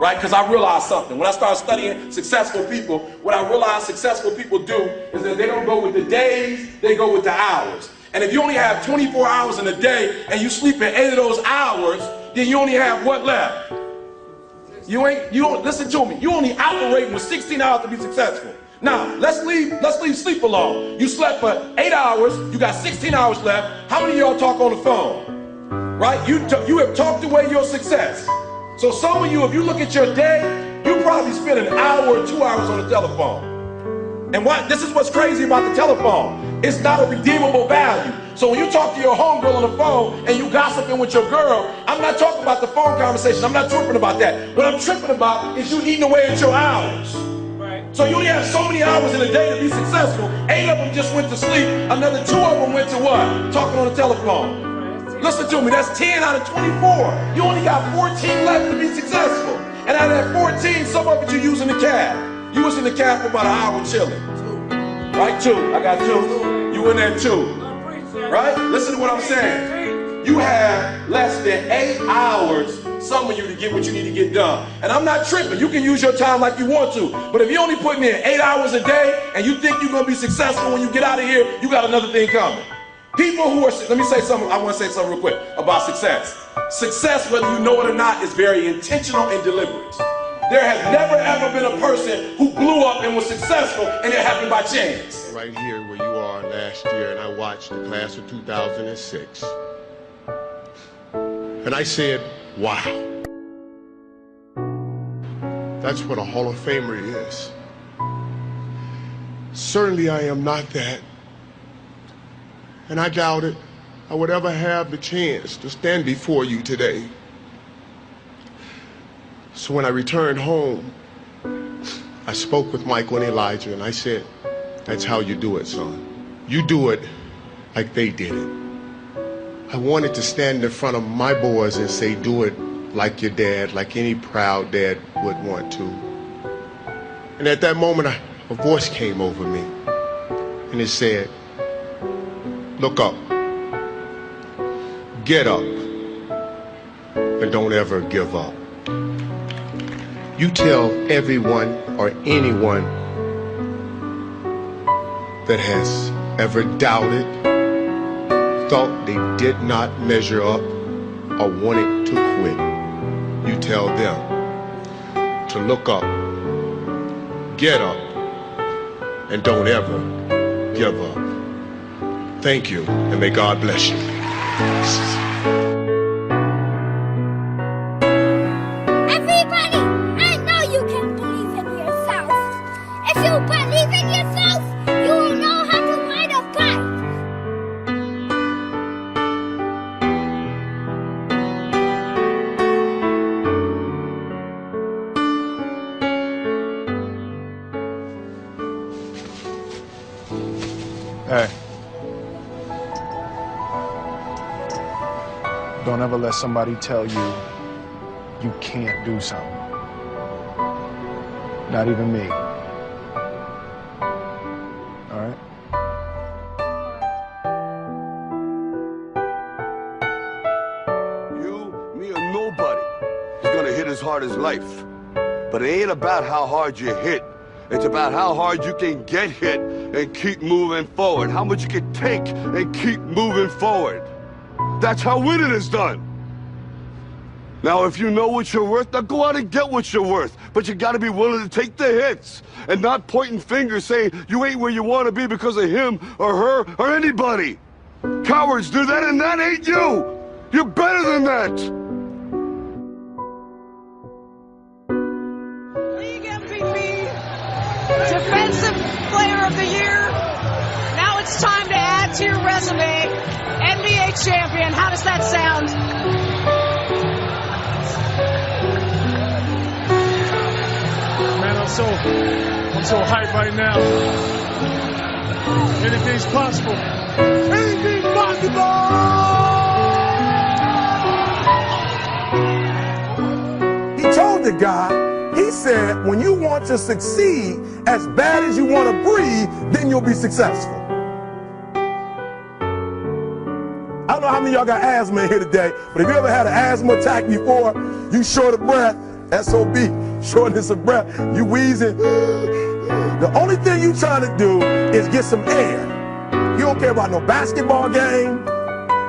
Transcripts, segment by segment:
right? Because I realized something. When I started studying successful people, what I realized successful people do is that they don't go with the days, they go with the hours. And if you only have 24 hours in a day and you sleep in 8 of those hours, then you only have what left? You don't listen to me. You only operating with 16 hours to be successful. Now, let's leave sleep alone. You slept for 8 hours, you got 16 hours left. How many of y'all talk on the phone? Right? You have talked away your success. So some of you, if you look at your day, you probably spend an hour or 2 hours on the telephone. And this is what's crazy about the telephone. It's not a redeemable value. So when you talk to your homegirl on the phone and you gossiping with your girl, I'm not talking about the phone conversation. I'm not tripping about that. What I'm tripping about is you eating away at your hours. Right. So you only have so many hours in a day to be successful. 8 of them just went to sleep. Another 2 of them went to what? Talking on the telephone. Listen to me, that's 10 out of 24. You only got 14 left to be successful. And out of that 14, some of it you're using the cab. You was in the cab for about an hour chilling. Right, 2. I got 2. You in there 2. Right? Listen to what I'm saying. You have less than 8 hours, some of you, to get what you need to get done. And I'm not tripping. You can use your time like you want to. But if you're only putting in 8 hours a day and you think you're going to be successful when you get out of here, you got another thing coming. People who are, let me say something, I want to say something real quick about success. Success, whether you know it or not, is very intentional and deliberate. There has never ever been a person who blew up and was successful and it happened by chance. Right here where you are last year, and I watched the class of 2006. And I said, wow. That's what a Hall of Famer is. Certainly I am not that. And I doubted I would ever have the chance to stand before you today. So when I returned home, I spoke with Michael and Elijah, and I said, that's how you do it, son. You do it like they did it. I wanted to stand in front of my boys and say, do it like your dad, like any proud dad would want to. And at that moment, a voice came over me, and it said, look up, get up, and don't ever give up. You tell everyone or anyone that has ever doubted, thought they did not measure up, or wanted to quit, you tell them to look up, get up, and don't ever give up. Thank you, and may God bless you. Everybody, I know you can believe in yourself. If you believe in yourself, you will know how to ride a bike. Hey. Don't ever let somebody tell you you can't do something. Not even me. All right? You, me, or nobody is gonna hit as hard as life. But it ain't about how hard you hit. It's about how hard you can get hit and keep moving forward. How much you can take and keep moving forward. That's how winning is done. Now, if you know what you're worth, now go out and get what you're worth. But you gotta be willing to take the hits and not pointing fingers saying you ain't where you wanna be because of him or her or anybody. Cowards do that, and that ain't you. You're better than that. League MVP, Defensive Player of the Year. Now it's time to add to your resume. NBA champion. How does that sound? Man, I'm so hyped right now. Anything's possible. Anything's possible! He told the guy, he said, when you want to succeed as bad as you want to breathe, then you'll be successful. I don't know how many of y'all got asthma in here today, but if you ever had an asthma attack before, you short of breath, SOB, shortness of breath, you wheezing. The only thing you trying to do is get some air. You don't care about no basketball game.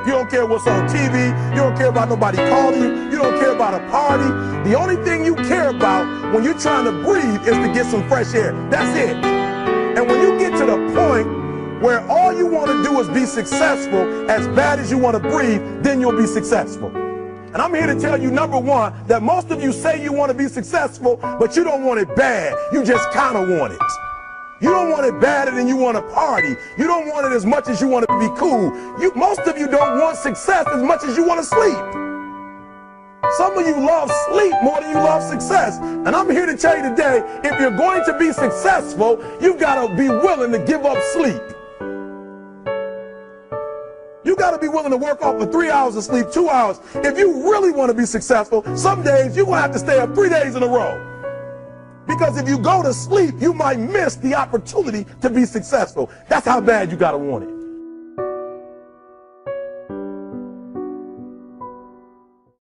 You don't care what's on TV. You don't care about nobody calling you. You don't care about a party. The only thing you care about when you're trying to breathe is to get some fresh air. That's it. And when you get to the point where all you want to do is be successful as bad as you want to breathe, then you'll be successful. And I'm here to tell you, number one, that most of you say you want to be successful, but you don't want it bad. You just kind of want it. You don't want it badder than you want to party. You don't want it as much as you want to be cool. Most of you don't want success as much as you want to sleep. Some of you love sleep more than you love success. And I'm here to tell you today, if you're going to be successful, you've got to be willing to give up sleep. You got to be willing to work off for 3 hours of sleep, 2 hours. If you really want to be successful, some days you're going to have to stay up 3 days in a row. Because if you go to sleep, you might miss the opportunity to be successful. That's how bad you got to want it.